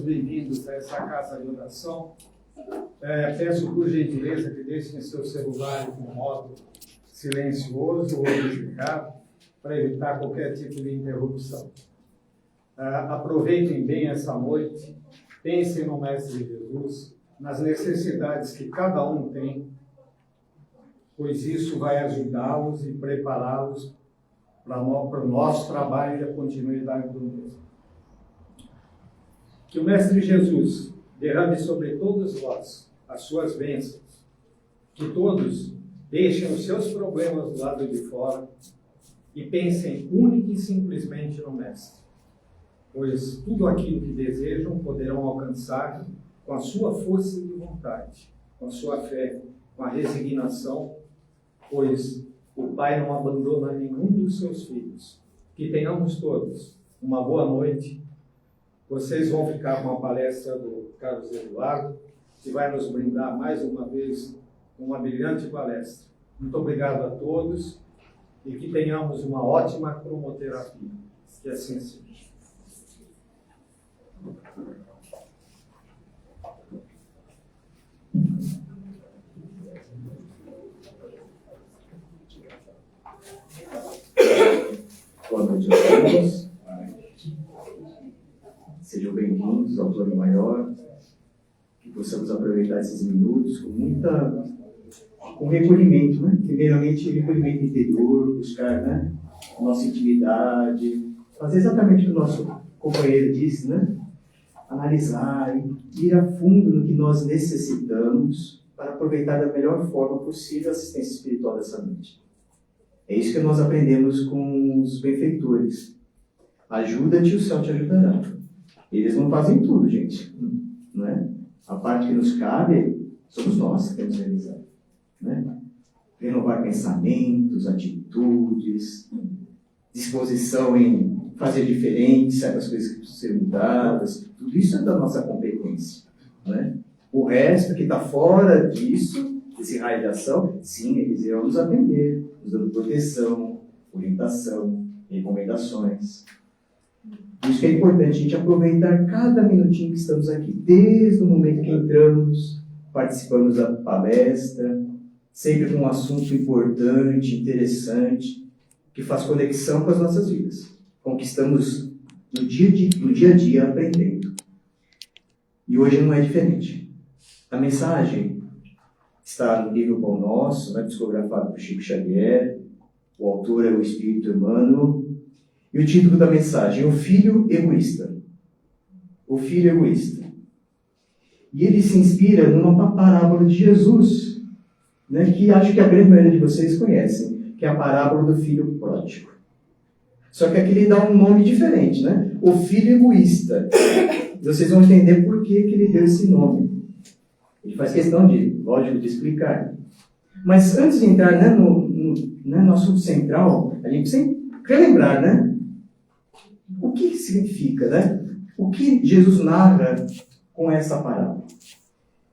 bem-vindos a essa casa de oração. Peço por gentileza que deixem seu celular em modo silencioso ou desligado para evitar qualquer tipo de interrupção. Aproveitem bem essa noite, pensem no Mestre Jesus, nas necessidades que cada um tem, pois isso vai ajudá-los e prepará-los para o nosso trabalho e a continuidade do mesmo. Que o Mestre Jesus derrame sobre todos vós as suas bênçãos, que todos deixem os seus problemas do lado de fora e pensem única e simplesmente no Mestre, pois tudo aquilo que desejam poderão alcançar com a sua força de vontade, com a sua fé, com a resignação, pois o Pai não abandona nenhum dos seus filhos. Que tenhamos todos uma boa noite. Vocês vão ficar com a palestra do Carlos Eduardo, que vai nos brindar mais uma vez com uma brilhante palestra. Muito obrigado a todos e que tenhamos uma ótima cromoterapia. Que assim seja. Boa noite a todos. Sejam bem-vindos ao Plano Maior. Que possamos aproveitar esses minutos com recolhimento, né? Primeiramente, recolhimento interior, buscar, né, a nossa intimidade, fazer exatamente o que o nosso companheiro disse, né? Analisar e ir a fundo no que nós necessitamos para aproveitar da melhor forma possível a assistência espiritual dessa noite. É isso que nós aprendemos com os benfeitores. Ajuda-te, o céu te ajudará. Eles não fazem tudo, gente. Não é? A parte que nos cabe, somos nós que temos que realizar. Né? Renovar pensamentos, atitudes, disposição em fazer diferente, certas coisas que precisam ser mudadas. Tudo isso é da nossa competência. Né? O resto que está fora disso, desse raio de ação, sim, eles irão nos atender, nos dando proteção, orientação, recomendações. Por isso que é importante a gente aproveitar cada minutinho que estamos aqui, desde o momento que entramos, participamos da palestra, sempre com um assunto importante, interessante, que faz conexão com as nossas vidas, com o que estamos no dia a dia aprendendo. E hoje não é diferente. A mensagem está no livro Pão Nosso, né, psicografado por Chico Xavier. O autor é o Espírito Emmanuel. E o título da mensagem é O Filho Egoísta. O Filho Egoísta. E ele se inspira numa parábola de Jesus, né, que acho que a grande maioria de vocês conhecem, que é a parábola do filho pródigo. Só que aqui ele dá um nome diferente, né? O Filho Egoísta. Vocês vão entender por que ele deu esse nome. Ele faz questão lógico, de explicar. Mas antes de entrar, né, no assunto central, a gente precisa relembrar, né? O que significa, né? O que Jesus narra com essa parábola?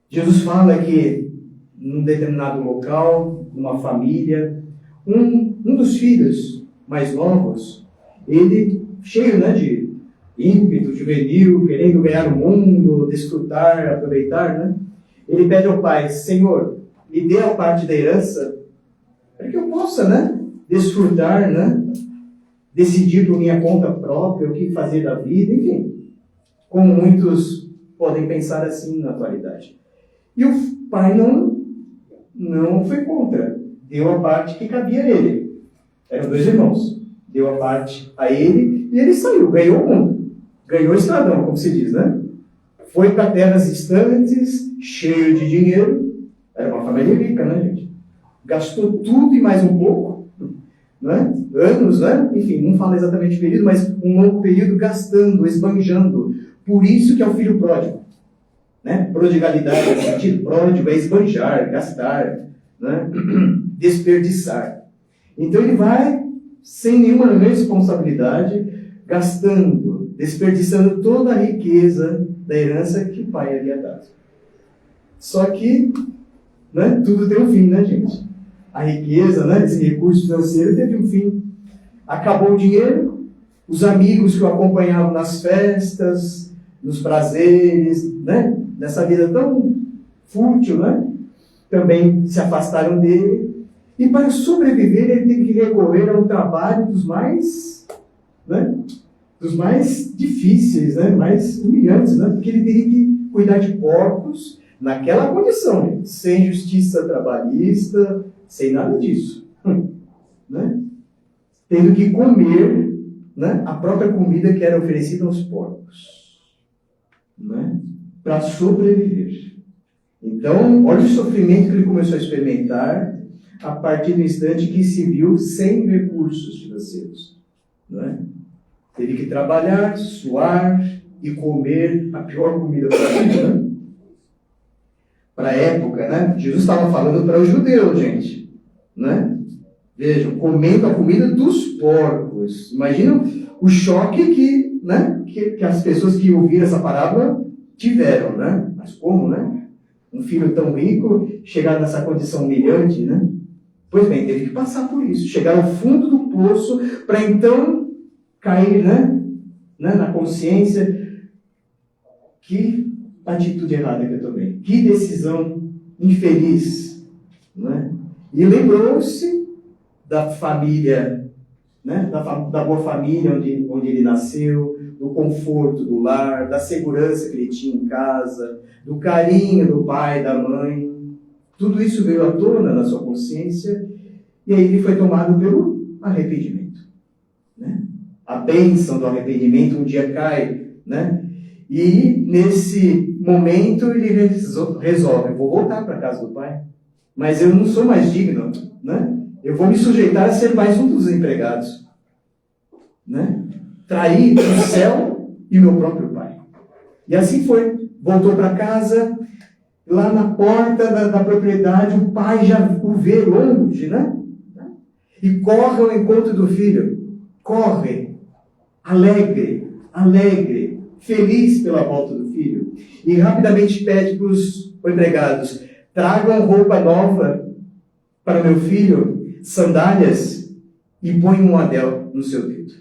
Jesus fala que, num determinado local, numa família, um dos filhos mais novos, ele, cheio, né, de ímpeto juvenil, querendo ganhar o mundo, desfrutar, aproveitar, né? Ele pede ao pai: Senhor, me dê a parte da herança para que eu possa, né, desfrutar, né, decidir por minha conta própria o que fazer da vida, enfim. Como muitos podem pensar assim na atualidade. E o pai não foi contra. Deu a parte que cabia a ele. Eram 2 irmãos. Deu a parte a ele e ele saiu, ganhou o mundo. Ganhou o estradão, como se diz, né? Foi para terras distantes, cheio de dinheiro. Era uma família rica, né, gente? Gastou tudo e mais um pouco, né? Anos, né? Enfim, não fala exatamente o período, mas um longo período gastando, esbanjando. Por isso que é o filho pródigo. Né? Prodigalidade é sentido pródigo, é esbanjar, gastar, né? Desperdiçar. Então ele vai, sem nenhuma responsabilidade, gastando, desperdiçando toda a riqueza da herança que o pai havia dado. Só que, né, tudo tem um fim, né, gente? A riqueza, né, esse recurso financeiro teve um fim. Acabou o dinheiro, os amigos que o acompanhavam nas festas, nos prazeres, né? Nessa vida tão fútil, né? Também se afastaram dele. E para sobreviver, ele teve que recorrer a um trabalho dos mais, né? Dos mais difíceis, né? Mais humilhantes, né? Porque ele teria que cuidar de porcos naquela condição, sem justiça trabalhista, sem nada disso, né? Tendo que comer, né, a própria comida que era oferecida aos porcos, né, para sobreviver. Então, olha o sofrimento que ele começou a experimentar a partir do instante que se viu sem recursos financeiros, né? Teve que trabalhar, suar e comer a pior comida possível, né? Para a época, né? Jesus estava falando para os judeus, gente, né? Vejam, comendo a comida dos porcos. Imagina o choque que, né, que as pessoas que ouviram essa parábola tiveram, né? Mas como, né? Um filho tão rico chegar nessa condição humilhante, né? Pois bem, teve que passar por isso. Chegar ao fundo do poço para então cair, né, na consciência. Que atitude errada que eu tomei. Que decisão infeliz, né? E lembrou-se da família, né? Da boa família onde ele nasceu, do conforto do lar, da segurança que ele tinha em casa, do carinho do pai, da mãe. Tudo isso veio à tona na sua consciência e aí ele foi tomado pelo arrependimento, né? A bênção do arrependimento um dia cai, né? E nesse momento ele resolve, vou voltar para a casa do pai, mas eu não sou mais digno, né? Eu vou me sujeitar a ser mais um dos empregados, né? Trair o céu e o meu próprio pai. E assim foi. Voltou para casa, lá na porta da propriedade, o pai já o vê longe, né? E corre ao encontro do filho. Corre, alegre, feliz pela volta do filho. E rapidamente pede para os empregados: tragam roupa nova para meu filho, sandálias, e põe um anel no seu dedo.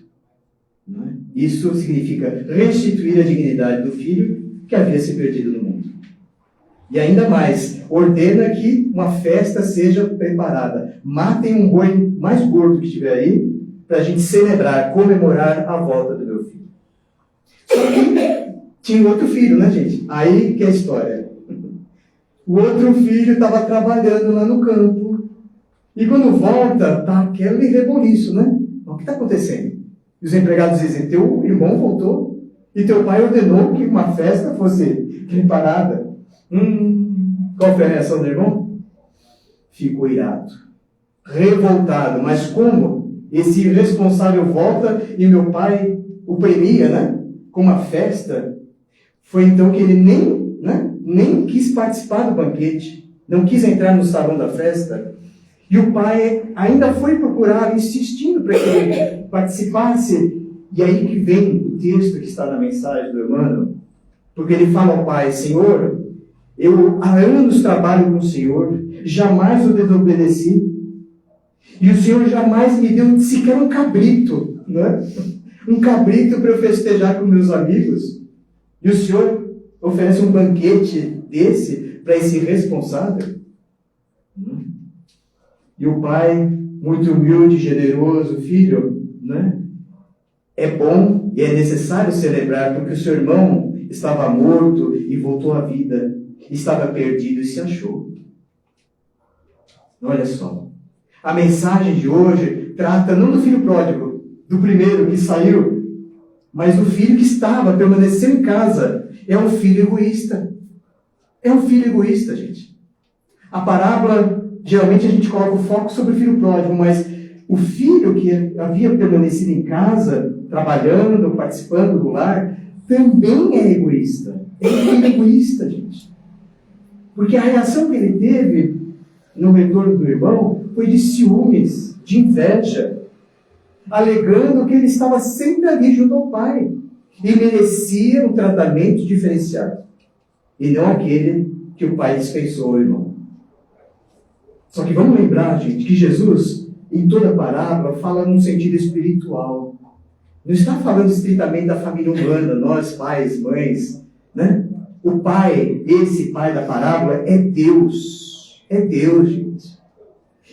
Isso significa restituir a dignidade do filho que havia se perdido no mundo. E ainda mais, ordena que uma festa seja preparada. Matem um boi mais gordo que estiver aí, para a gente celebrar, comemorar a volta do meu filho. Só que tinha outro filho, né, gente? Aí que é a história. O outro filho estava trabalhando lá no campo. E quando volta, tá aquele reboliço, né? O que está acontecendo? E os empregados dizem: teu irmão voltou e teu pai ordenou que uma festa fosse preparada. Qual foi a reação do irmão? Ficou irado, revoltado. Mas como esse irresponsável volta e meu pai o premia, né, com uma festa, foi então que ele nem quis participar do banquete, não quis entrar no salão da festa. E o pai ainda foi procurar, insistindo para que ele participasse. E aí que vem o texto que está na mensagem do Emmanuel, porque ele fala ao pai: Senhor, eu há anos trabalho com o Senhor, jamais o desobedeci, e o Senhor jamais me deu sequer um cabrito, né? Um cabrito para eu festejar com meus amigos, e o Senhor oferece um banquete desse para esse responsável. E o pai, muito humilde, generoso: filho, né? É bom e é necessário celebrar, porque o seu irmão estava morto e voltou à vida, estava perdido e se achou. Olha só, a mensagem de hoje trata não do filho pródigo, do primeiro que saiu, mas do filho que permaneceu em casa. É um filho egoísta. É um filho egoísta, gente. A parábola, geralmente a gente coloca o foco sobre o filho pródigo, mas o filho que havia permanecido em casa, trabalhando, participando do lar, também é egoísta. É egoísta, gente. Porque a reação que ele teve no retorno do irmão foi de ciúmes, de inveja, alegando que ele estava sempre ali junto ao pai e merecia um tratamento diferenciado, e não aquele que o pai dispensou ao irmão. Só que vamos lembrar, gente, que Jesus, em toda a parábola, fala num sentido espiritual. Não está falando estritamente da família humana, nós, pais, mães, né? O pai, esse pai da parábola, é Deus. É Deus, gente.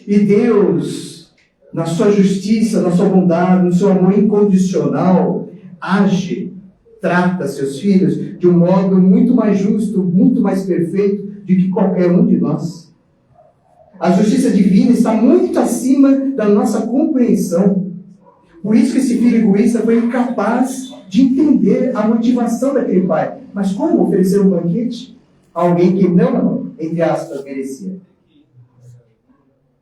E Deus, na sua justiça, na sua bondade, no seu amor incondicional, age, trata seus filhos de um modo muito mais justo, muito mais perfeito do que qualquer um de nós. A justiça divina está muito acima da nossa compreensão. Por isso que esse filho egoísta foi incapaz de entender a motivação daquele pai. Mas como oferecer um banquete a alguém que não, entre aspas, merecia?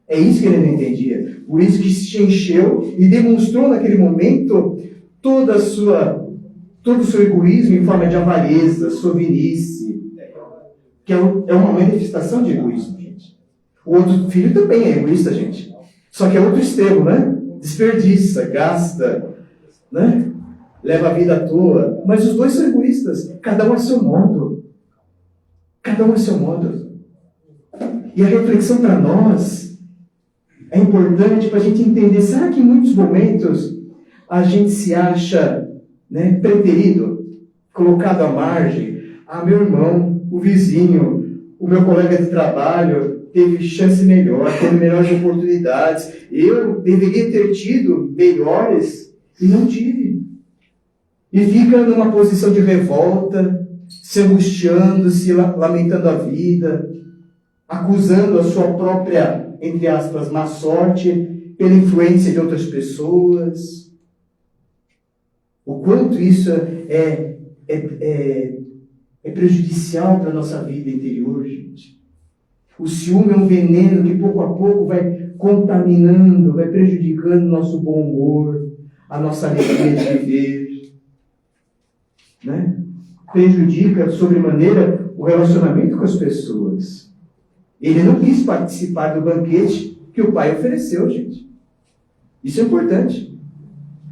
É isso que ele não entendia. Por isso que se encheu e demonstrou naquele momento todo o seu egoísmo em forma de avareza, sovinice, que é uma manifestação de egoísmo, gente. O outro filho também é egoísta, gente. Só que é outro extremo, né? Desperdiça, gasta, né? Leva a vida à toa. Mas os dois são egoístas. Cada um a seu modo. Cada um a seu modo. E a reflexão para nós é importante para a gente entender. Será que em muitos momentos a gente se acha, né, preterido, colocado à margem? Ah, meu irmão, o vizinho, o meu colega de trabalho teve chance melhor, teve melhores oportunidades. Eu deveria ter tido melhores e não tive. E fica numa posição de revolta, se angustiando, se lamentando a vida, acusando a sua própria, entre aspas, má sorte pela influência de outras pessoas. O quanto isso é prejudicial para a nossa vida interior, gente. O ciúme é um veneno que pouco a pouco vai contaminando, vai prejudicando o nosso bom humor, a nossa alegria de viver, né? Prejudica sobremaneira o relacionamento com as pessoas. Ele não quis participar do banquete que o pai ofereceu, gente. Isso é importante.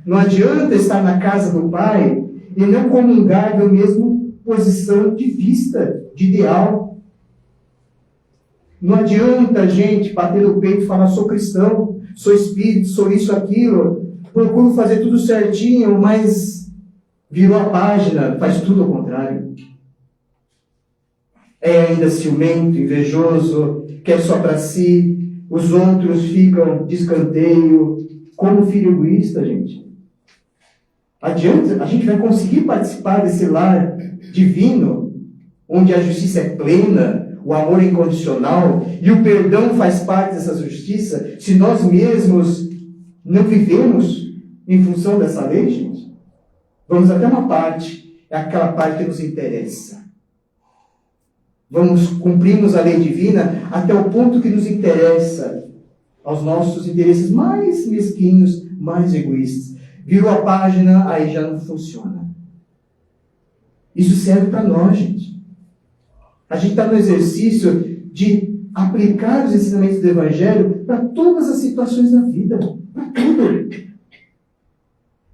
Não adianta estar na casa do pai e não comungar da mesma posição de vista, de ideal. Não adianta a gente bater no peito e falar: sou cristão, sou espírito, sou isso, aquilo, procuro fazer tudo certinho, mas virou a página, faz tudo ao contrário. É ainda ciumento, invejoso, quer só para si, os outros ficam de escanteio, como filho egoísta, gente. Adianta, a gente vai conseguir participar desse lar divino, onde a justiça é plena, o amor é incondicional e o perdão faz parte dessa justiça, se nós mesmos não vivemos em função dessa lei, gente? Vamos até uma parte, é aquela parte que nos interessa. Cumprimos a lei divina até o ponto que nos interessa, aos nossos interesses mais mesquinhos, mais egoístas. Virou a página, aí já não funciona. Isso serve para nós, gente. A gente está no exercício de aplicar os ensinamentos do Evangelho para todas as situações da vida. Para tudo.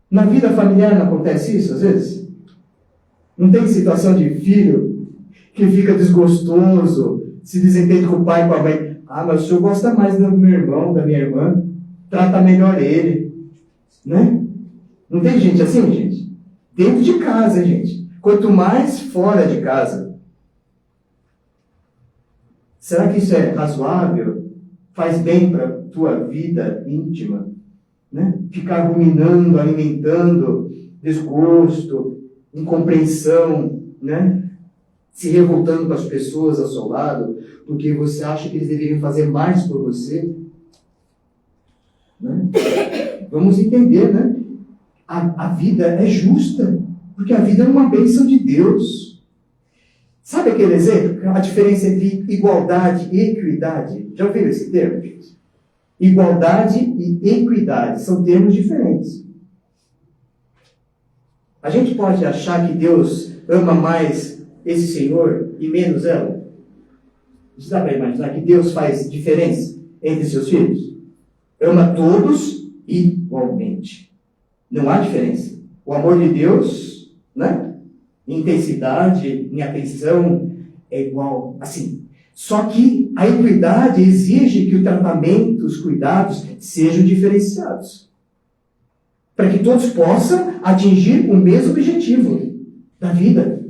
Na vida familiar não acontece isso, às vezes? Não tem situação de filho que fica desgostoso, se desentende com o pai e com a mãe. Ah, mas o senhor gosta mais do meu irmão, da minha irmã. Trata melhor ele. Né? Não tem gente assim, gente? Dentro de casa, gente. Quanto mais fora de casa. Será que isso é razoável? Faz bem para a tua vida íntima? Né? Ficar ruminando, alimentando desgosto, incompreensão, né? Se revoltando com as pessoas ao seu lado, porque você acha que eles deveriam fazer mais por você. Né? Vamos entender, né? A vida é justa, porque a vida é uma bênção de Deus. Sabe aquele exemplo? A diferença entre igualdade e equidade. Já ouviram esse termo, gente? Igualdade e equidade são termos diferentes. A gente pode achar que Deus ama mais esse Senhor e menos ela? Você dá para imaginar que Deus faz diferença entre seus filhos? Ama todos igualmente. Não há diferença. O amor de Deus, né? Em intensidade, em atenção, é igual. Assim. Só que a equidade exige que o tratamento, os cuidados, sejam diferenciados. para que todos possam atingir o mesmo objetivo da vida: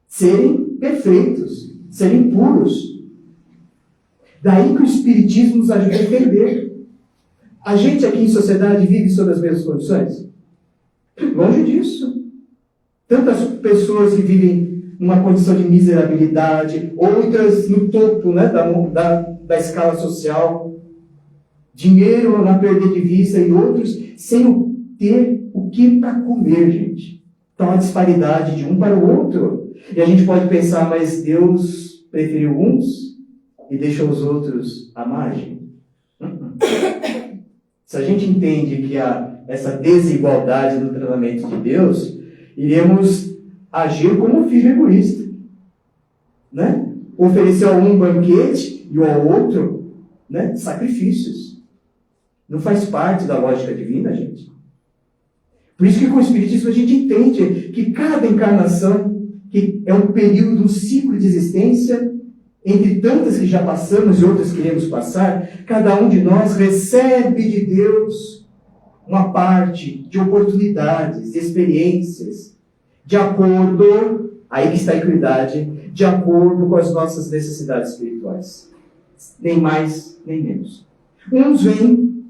serem perfeitos, serem puros. Daí que o Espiritismo nos ajuda a entender. A gente aqui em sociedade vive sob as mesmas condições? Longe disso. Tantas pessoas que vivem numa condição de miserabilidade, outras no topo, né, da escala social, dinheiro a perder de vista, e outros sem ter o que para comer, gente. Então, a disparidade de um para o outro. E a gente pode pensar, mas Deus preferiu uns e deixou os outros à margem? Se a gente entende que há essa desigualdade no tratamento de Deus, iremos agir como um filho egoísta, né? Oferecer a um banquete e ao outro, né, sacrifícios. Não faz parte da lógica divina, gente. Por isso que com o Espiritismo a gente entende que cada encarnação, que é um período, um ciclo de existência, entre tantas que já passamos e outras que iremos passar, cada um de nós recebe de Deus uma parte de oportunidades, de experiências, de acordo, aí que está a equidade, de acordo com as nossas necessidades espirituais. Nem mais, nem menos. Uns vêm,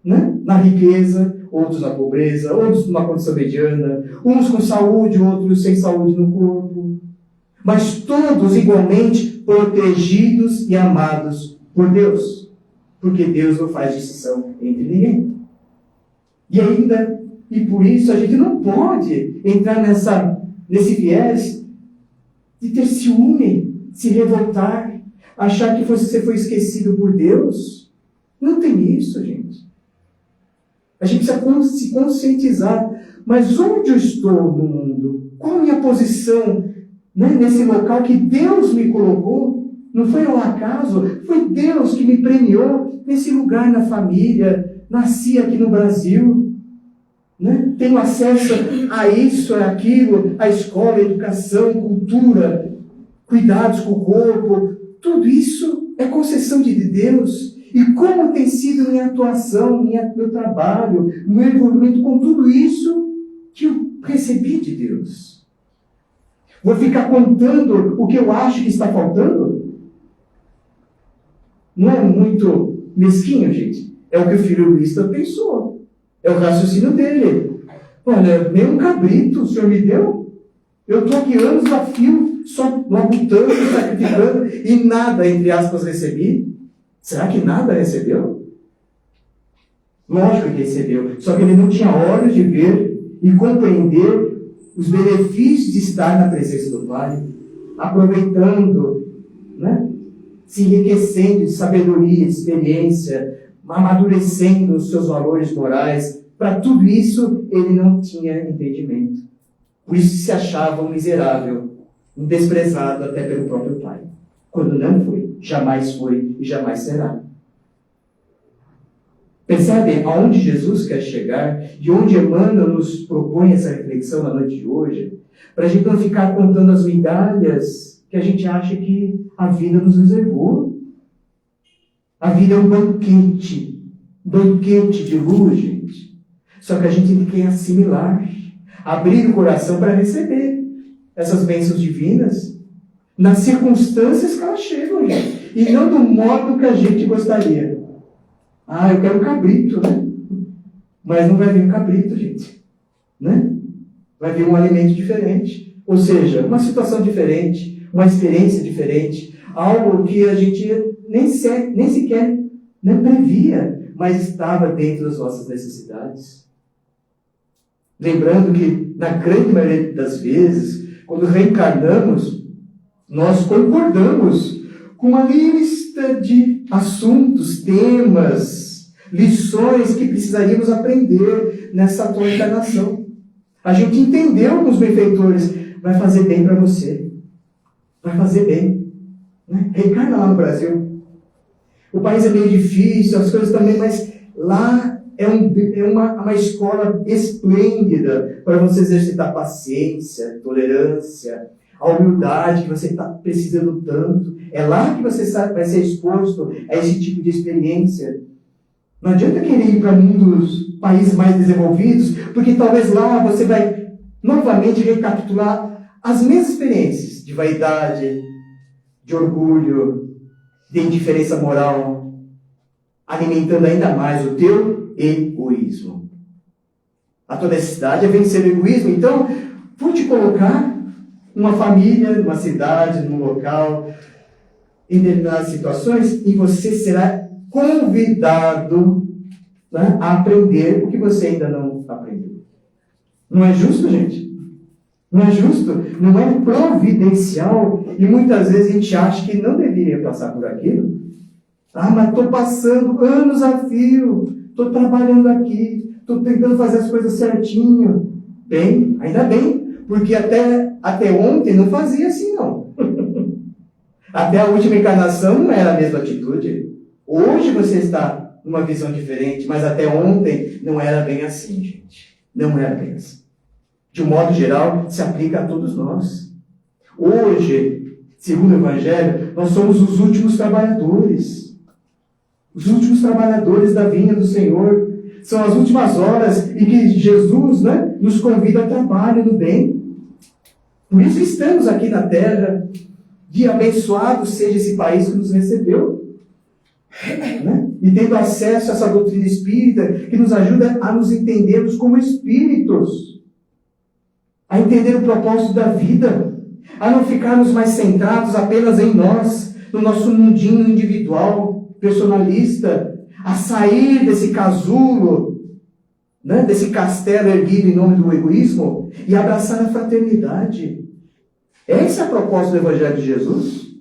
né, na riqueza, outros na pobreza, outros numa condição mediana, uns com saúde, outros sem saúde no corpo, mas todos igualmente protegidos e amados por Deus, porque Deus não faz distinção entre ninguém. E ainda, e por isso a gente não pode entrar nesse viés de ter ciúme, se revoltar, achar que você foi esquecido por Deus. Não tem isso, gente. A gente precisa se conscientizar. Mas onde eu estou no mundo? Qual a minha posição, né, nesse local que Deus me colocou? Não foi ao acaso, foi Deus que me premiou nesse lugar na família. Nasci aqui no Brasil, né? Tenho acesso a isso, a aquilo, a escola, a educação, cultura, cuidados com o corpo. Tudo isso é concessão de Deus. E como tem sido minha atuação, meu trabalho, meu envolvimento com tudo isso que eu recebi de Deus? Vou ficar contando o que eu acho que está faltando? Não é muito mesquinho, gente? É o que o filho egoísta pensou. É o raciocínio dele. Olha, nem um cabrito o Senhor me deu. Eu estou aqui anos a fio, só labutando, sacrificando, e nada, entre aspas, recebi. Será que nada recebeu? Lógico que recebeu. Só que ele não tinha olhos de ver e compreender os benefícios de estar na presença do Pai, aproveitando, né? Se enriquecendo de sabedoria, de experiência, amadurecendo os seus valores morais. Para tudo isso, ele não tinha entendimento. Por isso se achava um miserável, um desprezado até pelo próprio Pai. Quando não foi, jamais foi e jamais será. Percebem aonde Jesus quer chegar e onde Emmanuel nos propõe essa reflexão na noite de hoje? Para a gente não ficar contando as migalhas que a gente acha que a vida nos reservou. A vida é um banquete de luz, gente. Só que a gente tem que assimilar, abrir o coração para receber essas bênçãos divinas nas circunstâncias que elas chegam, gente. E não do modo que a gente gostaria. Ah, eu quero um cabrito, né? Mas não vai vir um cabrito, gente. Né? Vai vir um alimento diferente. Ou seja, uma situação diferente, uma experiência diferente, algo que a gente nem sequer previa, mas estava dentro das nossas necessidades. Lembrando que, na grande maioria das vezes, quando reencarnamos, nós concordamos com uma lista de assuntos, temas, lições que precisaríamos aprender nessa atual encarnação. A gente entendeu com os benfeitores, vai fazer bem para você. Vai fazer bem. Né? Reencarnar lá no Brasil. O país é meio difícil, as coisas também, mas lá é uma escola esplêndida para você exercitar paciência, tolerância, a humildade que você está precisando tanto. É lá que você vai ser exposto a esse tipo de experiência. Não adianta querer ir para mundos países mais desenvolvidos, porque talvez lá você vai novamente recapitular as mesmas experiências de vaidade, de orgulho, de indiferença moral, alimentando ainda mais o teu egoísmo. A tua necessidade é vencer o egoísmo, então vou te colocar numa família, numa cidade, num local, em determinadas situações, e você será convidado, né, a aprender o que você ainda não aprendeu. Não é justo, gente? Não é justo? Não é providencial? E muitas vezes a gente acha que não deveria passar por aquilo. Ah, mas estou passando anos a fio, estou trabalhando aqui, estou tentando fazer as coisas certinho. Bem, ainda bem, porque até ontem não fazia assim, não. Até a última encarnação não era a mesma atitude. Hoje você está numa visão diferente, mas até ontem não era bem assim, gente. Não era bem assim. De um modo geral, se aplica a todos nós. Hoje, segundo o Evangelho, nós somos os últimos trabalhadores. Os últimos trabalhadores da vinha do Senhor. São as últimas horas em que Jesus, né, nos convida ao trabalho no bem. Por isso estamos aqui na terra. E abençoado seja esse país que nos recebeu. Né? E tendo acesso a essa doutrina espírita que nos ajuda a nos entendermos como espíritos. A entender o propósito da vida. A não ficarmos mais centrados apenas em nós, no nosso mundinho individual, personalista. A sair desse casulo, né? Desse castelo erguido em nome do egoísmo e abraçar a fraternidade. Esse é o propósito do Evangelho de Jesus.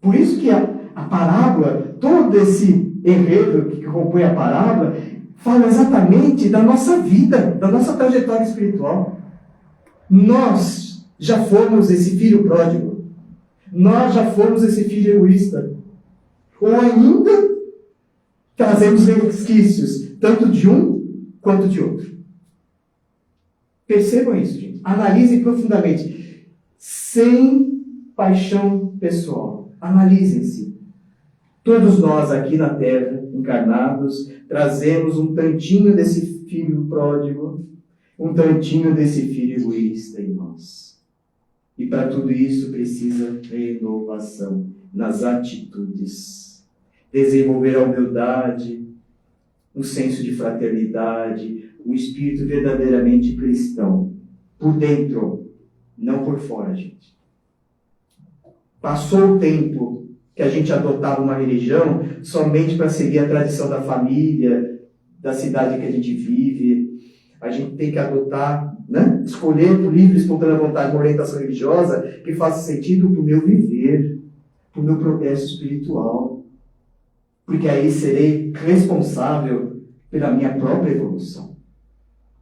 Por isso que a parábola, todo esse enredo que compõe a parábola, fala exatamente da nossa vida, da nossa trajetória espiritual. Nós já fomos esse filho pródigo. Nós já fomos esse filho egoísta. Ou ainda trazemos resquícios, tanto de um quanto de outro. Percebam isso, gente. Analisem profundamente. Sem paixão pessoal. Analisem-se. Todos nós aqui na Terra, encarnados, trazemos um tantinho desse filho pródigo, um tantinho desse filho egoísta em nós. E para tudo isso precisa renovação nas atitudes. Desenvolver a humildade, um senso de fraternidade, um espírito verdadeiramente cristão. Por dentro, não por fora, gente. Passou o tempo que a gente adotava uma religião somente para seguir a tradição da família, da cidade que a gente vive. A gente tem que adotar, né? Escolher por livre e espontânea vontade uma orientação religiosa que faça sentido para o meu viver, para o meu progresso espiritual. Porque aí serei responsável pela minha própria evolução.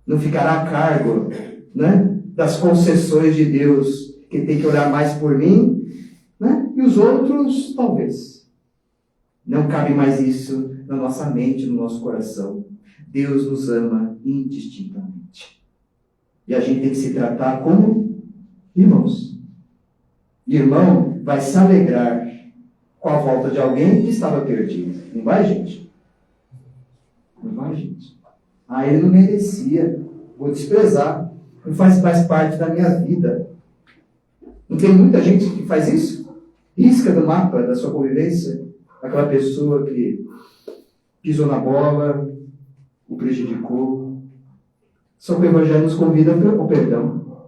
Não ficará a cargo, né, das concessões de Deus, que tem que orar mais por mim, né, e os outros, talvez. Não cabe mais isso na nossa mente, no nosso coração. Deus nos ama indistintamente. E a gente tem que se tratar como irmãos. Irmão vai se alegrar com a volta de alguém que estava perdido. Não vai, gente? Não vai, gente? Ah, ele não merecia. Vou desprezar. Não faz mais parte da minha vida. Não tem muita gente que faz isso? Risca do mapa da sua convivência aquela pessoa que pisou na bola, o prejudicou. Só que o Evangelho nos convida ao perdão.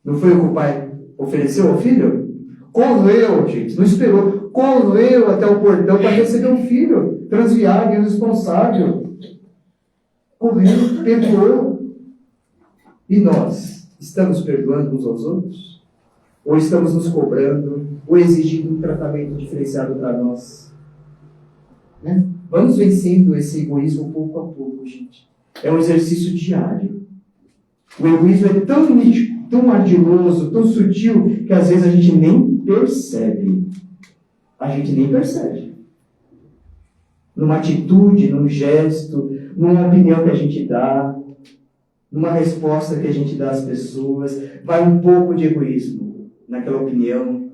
Não foi o que o pai ofereceu ao filho? Correu, gente, não esperou. Correu até o portão para receber o filho, transviado e irresponsável. Correu, perdoou. E nós, estamos perdoando uns aos outros? Ou estamos nos cobrando, ou exigindo um tratamento diferenciado para nós? Né? Vamos vencendo esse egoísmo pouco a pouco, gente. É um exercício diário. O egoísmo é tão nítido, tão ardiloso, tão sutil, que às vezes a gente nem percebe. A gente nem percebe. Numa atitude, num gesto, numa opinião que a gente dá, numa resposta que a gente dá às pessoas, vai um pouco de egoísmo naquela opinião,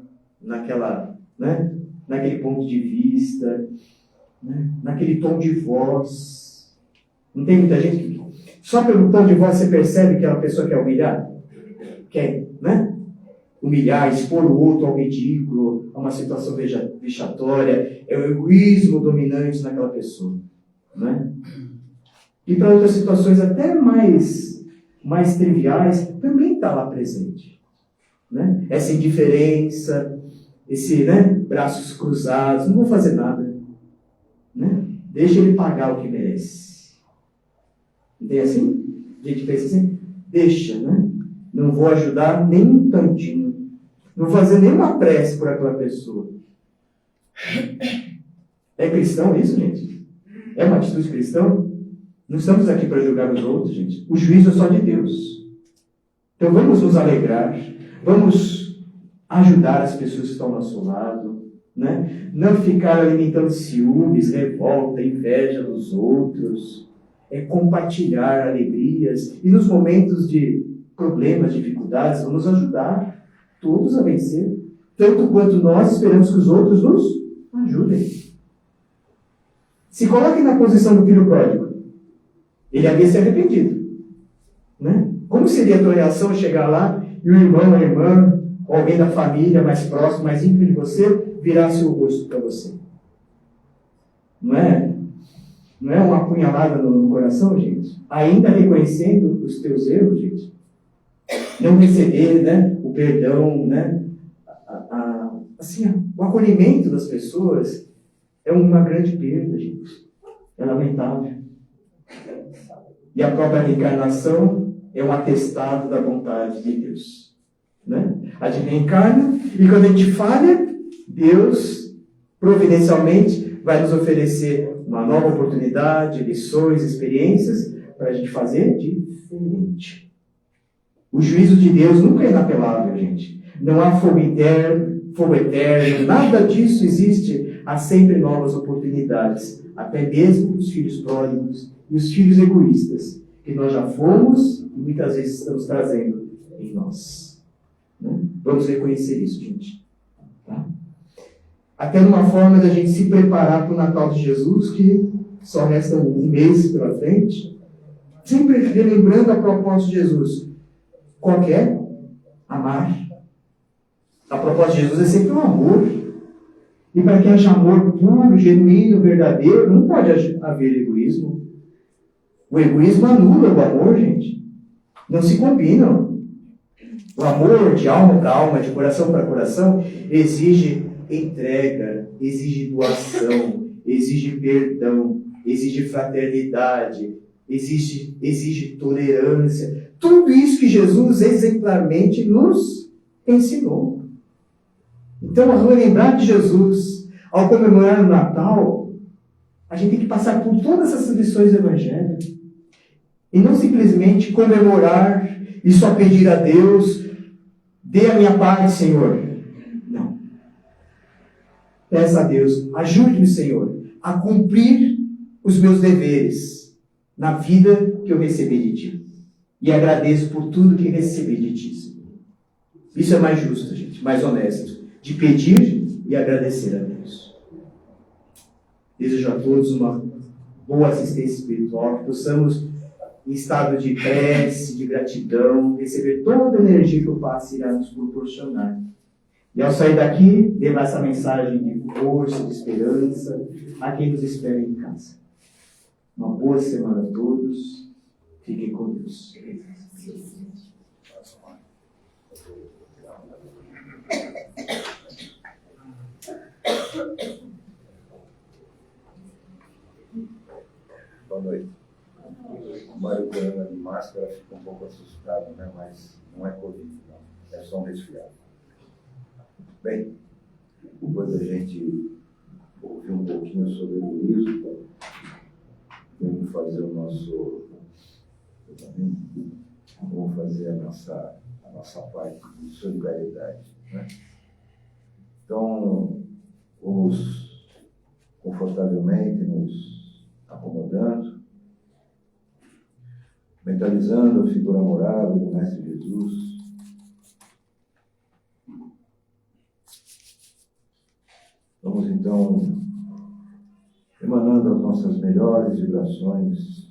naquele ponto de vista, né? Naquele tom de voz. Não tem muita gente que... Só pelo tom de voz você percebe que a pessoa quer humilhar? Quer, né? Humilhar, expor o outro ao ridículo, a uma situação vexatória. É o egoísmo dominante naquela pessoa. Né? E para outras situações até mais triviais, também está lá presente. Né? Essa indiferença, esse, né, braços cruzados, não vou fazer nada. Né? Deixa ele pagar o que merece. Não tem assim? A gente pensa assim, deixa, né? Não vou ajudar nem um tantinho. Não vou fazer nenhuma prece por aquela pessoa. É cristão isso, gente? É uma atitude cristã? Não estamos aqui para julgar os outros, gente. O juízo é só de Deus. Então vamos nos alegrar, vamos ajudar as pessoas que estão ao nosso lado, né? Não ficar alimentando ciúmes, revolta, inveja dos outros. É compartilhar alegrias e nos momentos de problemas, dificuldades, vamos ajudar todos a vencer, tanto quanto nós esperamos que os outros nos ajudem. Se coloque na posição do filho pródigo. Ele havia se arrependido. Né? Como seria a tua reação chegar lá e o irmão, a irmã, alguém da família mais próximo, mais íntimo de você, virasse o rosto para você? Não é uma apunhalada no coração, gente? Ainda reconhecendo os teus erros, gente? Não receber, né, o perdão, né? O acolhimento das pessoas é uma grande perda, gente. É lamentável. E a própria reencarnação é um atestado da vontade de Deus. Né? A gente reencarna e quando a gente falha, Deus, providencialmente, vai nos oferecer uma nova oportunidade, lições, experiências, para a gente fazer diferente. O juízo de Deus nunca é inapelável, gente. Não há fogo eterno, nada disso existe. Há sempre novas oportunidades. Até mesmo os filhos pródigos e os filhos egoístas, que nós já fomos e muitas vezes estamos trazendo em nós. Né? Vamos reconhecer isso, gente. Tá? Até numa forma da gente se preparar para o Natal de Jesus, que só resta um mês pela frente, sempre relembrando a proposta de Jesus. Qual que é? Amar. A proposta de Jesus é sempre o amor. E para que haja amor puro, genuíno, verdadeiro, não pode haver egoísmo. O egoísmo anula o amor, gente. Não se combinam. O amor de alma para alma, de coração para coração, exige entrega, exige doação, exige perdão, exige fraternidade, exige tolerância. Tudo isso que Jesus exemplarmente nos ensinou. Então, ao relembrar de Jesus, ao comemorar o Natal, a gente tem que passar por todas essas lições do Evangelho. E não simplesmente comemorar e só pedir a Deus, dê a minha parte, Senhor. Não. Peça a Deus, ajude-me, Senhor, a cumprir os meus deveres na vida que eu recebi de Ti. E agradeço por tudo que recebi de Ti, Senhor. Isso é mais justo, gente, mais honesto. De pedir e agradecer a Deus. Desejo a todos uma boa assistência espiritual, que possamos, em estado de prece, de gratidão, receber toda a energia que o passe irá nos proporcionar. E ao sair daqui, levar essa mensagem de força, de esperança a quem nos espera em casa. Uma boa semana a todos. Fiquem com Deus. Boa noite. O Mário Corona de máscara fica um pouco assustado, né? Mas não é Covid, não. É só um resfriado. Bem, depois da gente ouvir um pouquinho sobre o egoísmo, vamos fazer o nosso... Vamos fazer a nossa parte de solidariedade, né? Então, vamos confortavelmente nos acomodando, mentalizando a figura amorável do Mestre Jesus. Vamos então emanando as nossas melhores vibrações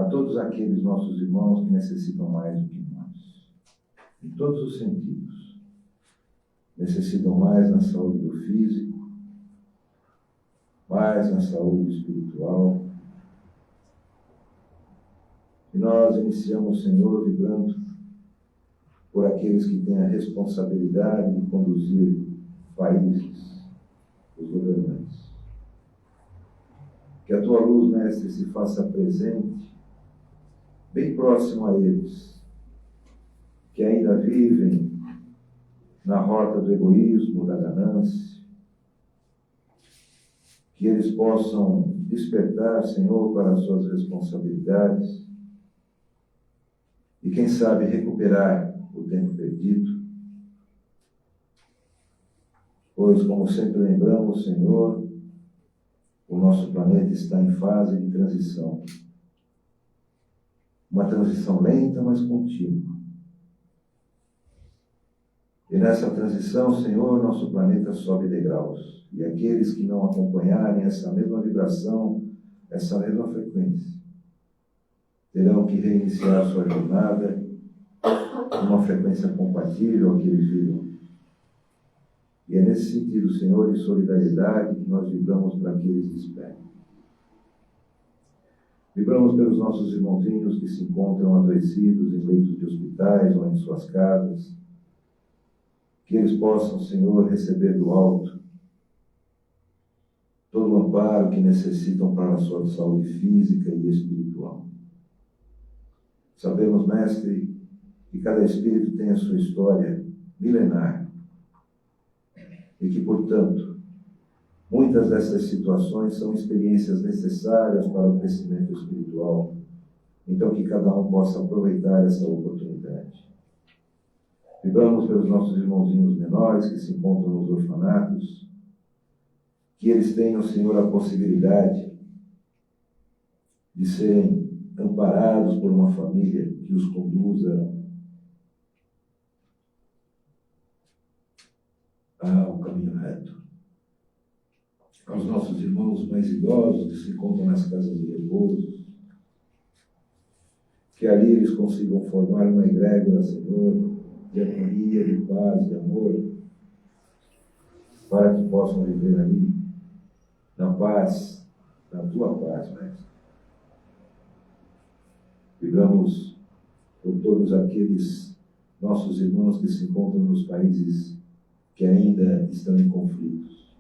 a todos aqueles nossos irmãos que necessitam mais do que nós, em todos os sentidos. Necessitam mais na saúde do físico, mais na saúde espiritual. E nós iniciamos, Senhor, vibrando por aqueles que têm a responsabilidade de conduzir países, os governantes. Que a tua luz, Mestre, se faça presente, bem próximo a eles, que ainda vivem na rota do egoísmo, da ganância, que eles possam despertar, Senhor, para as suas responsabilidades e, quem sabe, recuperar o tempo perdido. Pois, como sempre lembramos, Senhor, o nosso planeta está em fase de transição. Uma transição lenta, mas contínua. E nessa transição, Senhor, nosso planeta sobe degraus. E aqueles que não acompanharem essa mesma vibração, essa mesma frequência, terão que reiniciar sua jornada numa frequência compatível ao que eles viram. E é nesse sentido, Senhor, de solidariedade que nós vibramos para que eles despertem. Vibramos pelos nossos irmãozinhos que se encontram adoecidos em leitos de hospitais ou em suas casas, que eles possam, Senhor, receber do alto todo o amparo que necessitam para a sua saúde física e espiritual. Sabemos, Mestre, que cada espírito tem a sua história milenar e que, portanto, muitas dessas situações são experiências necessárias para o crescimento espiritual. Então, que cada um possa aproveitar essa oportunidade. Vibramos pelos nossos irmãozinhos menores que se encontram nos orfanatos, que eles tenham, Senhor, a possibilidade de serem amparados por uma família que os conduza ao caminho reto. Aos nossos irmãos mais idosos que se encontram nas casas de repouso, que ali eles consigam formar uma egrégora, Senhor, de harmonia, de paz, de amor, para que possam viver ali na paz, na tua paz, Mestre. Vibramos por todos aqueles nossos irmãos que se encontram nos países que ainda estão em conflitos.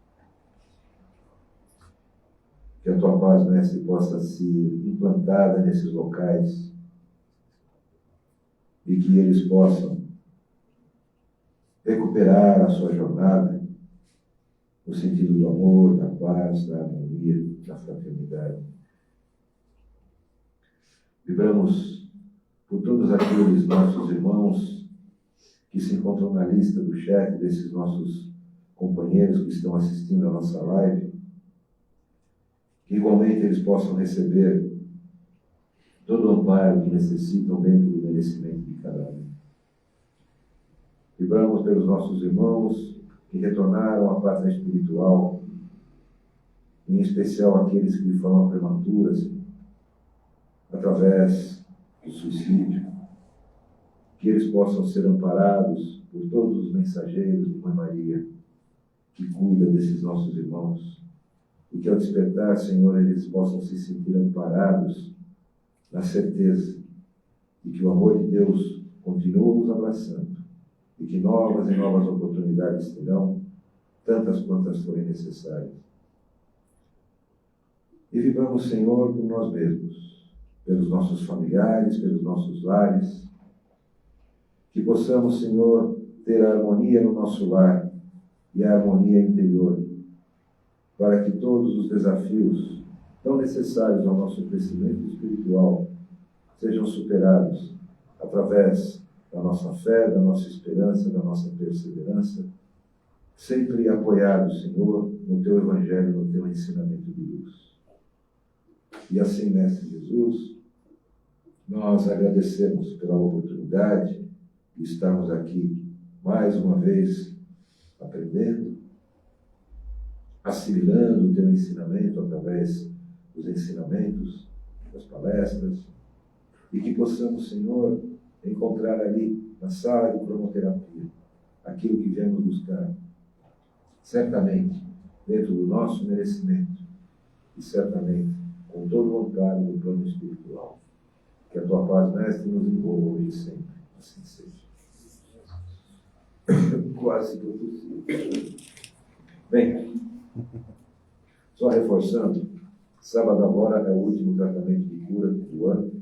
Que a tua paz, Mestre, possa ser implantada nesses locais e que eles possam recuperar a sua jornada no sentido do amor, da paz, da harmonia, da fraternidade. Vibramos por todos aqueles nossos irmãos que se encontram na lista do chat desses nossos companheiros que estão assistindo a nossa live, que igualmente eles possam receber todo o amparo que necessitam dentro do merecimento de cada um. Vibramos pelos nossos irmãos que retornaram à pátria espiritual, em especial aqueles que de forma prematura, através do suicídio, que eles possam ser amparados por todos os mensageiros de Mãe Maria, que cuida desses nossos irmãos, e que ao despertar, Senhor, eles possam se sentir amparados na certeza de que o amor de Deus continua os abraçando e que novas e novas oportunidades terão, tantas quantas forem necessárias. E vivamos, Senhor, por nós mesmos, pelos nossos familiares, pelos nossos lares, que possamos, Senhor, ter a harmonia no nosso lar e a harmonia interior, para que todos os desafios tão necessários ao nosso crescimento espiritual sejam superados através da nossa fé, da nossa esperança, da nossa perseverança, sempre apoiados, Senhor, no Teu Evangelho, no Teu ensinamento de luz. E assim, Mestre Jesus, nós agradecemos pela oportunidade de estarmos aqui mais uma vez aprendendo, assimilando o Teu ensinamento através dos ensinamentos, das palestras, e que possamos, Senhor, encontrar ali, na sala de cromoterapia, aquilo que viemos buscar. Certamente, dentro do nosso merecimento, e certamente, com todo o amparo do plano espiritual. Que a tua paz, Mestre, nos envolva hoje e sempre. Assim seja. Quase que eu possível. Bem, só reforçando, sábado agora é o último tratamento de cura do ano.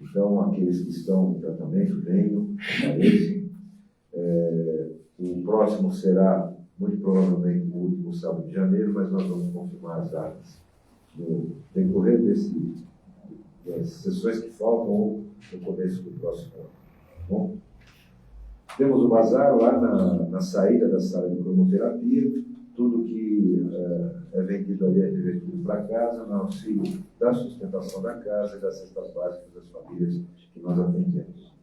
Então, aqueles que estão no tratamento, venham, apareçam. O próximo será, muito provavelmente, no último sábado de janeiro, mas nós vamos confirmar as datas no decorrer das sessões que faltam ou no começo do próximo ano. Bom, temos o bazar lá na saída da sala de cromoterapia. Tudo que é vendido ali é revertido para casa, no auxílio da sustentação da casa e das cestas básicas das famílias que nós atendemos.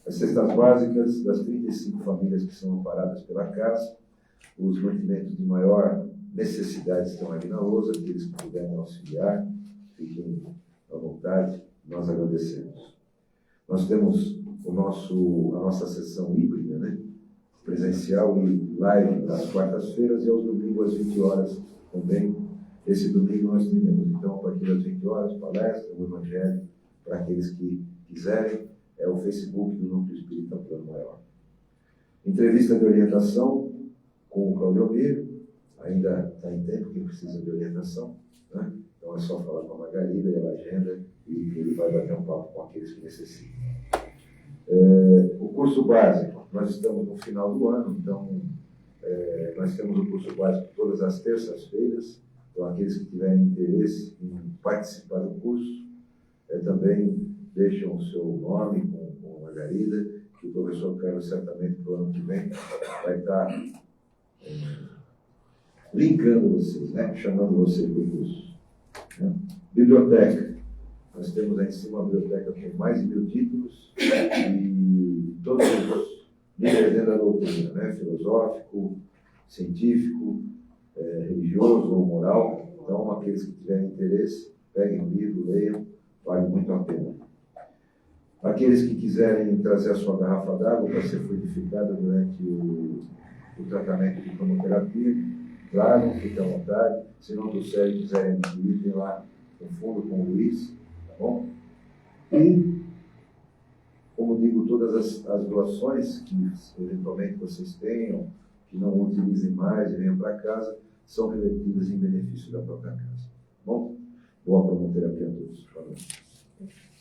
As cestas básicas das 35 famílias que são amparadas pela casa, os mantimentos de maior necessidade estão ali na lousa, aqueles que puderem auxiliar, fiquem à vontade, nós agradecemos. Nós temos a nossa sessão híbrida, né? Presencial e live nas quartas-feiras e aos domingos às 20 horas também. Esse domingo nós teremos, então, a partir das 20 horas, palestra, o Evangelho, para aqueles que quiserem, é o Facebook do Núcleo Espírita Plano Maior. Entrevista de orientação com o Claudio, ainda está em tempo, quem precisa de orientação, né? Então é só falar com a Margarida e ela agenda e ele vai bater um papo com aqueles que necessitam. O curso básico, nós estamos no final do ano, então nós temos o curso básico todas as terças-feiras, então aqueles que tiverem interesse em participar do curso, também deixam o seu nome com a Margarida, que o professor Carlos certamente para o ano que vem vai estar linkando vocês, né? Chamando vocês para o curso. Né? Biblioteca. Nós temos aí em cima uma biblioteca com mais de 1000 títulos e todos os livros dentro da doutrina, né? Filosófico, científico, religioso ou moral. Então, aqueles que tiverem interesse, peguem o livro, leiam, vale muito a pena. Aqueles que quiserem trazer a sua garrafa d'água para ser fluidificada durante o tratamento de cromoterapia, tragam, fiquem à vontade. Se não trouxerem e quiserem adquirir, tem lá no fundo com o Luiz, tá bom? E, como digo, todas as doações que eventualmente vocês tenham, que não utilizem mais e venham para casa, são revertidas em benefício da própria casa. Tá bom? Boa cromoterapia a todos. Boa noite.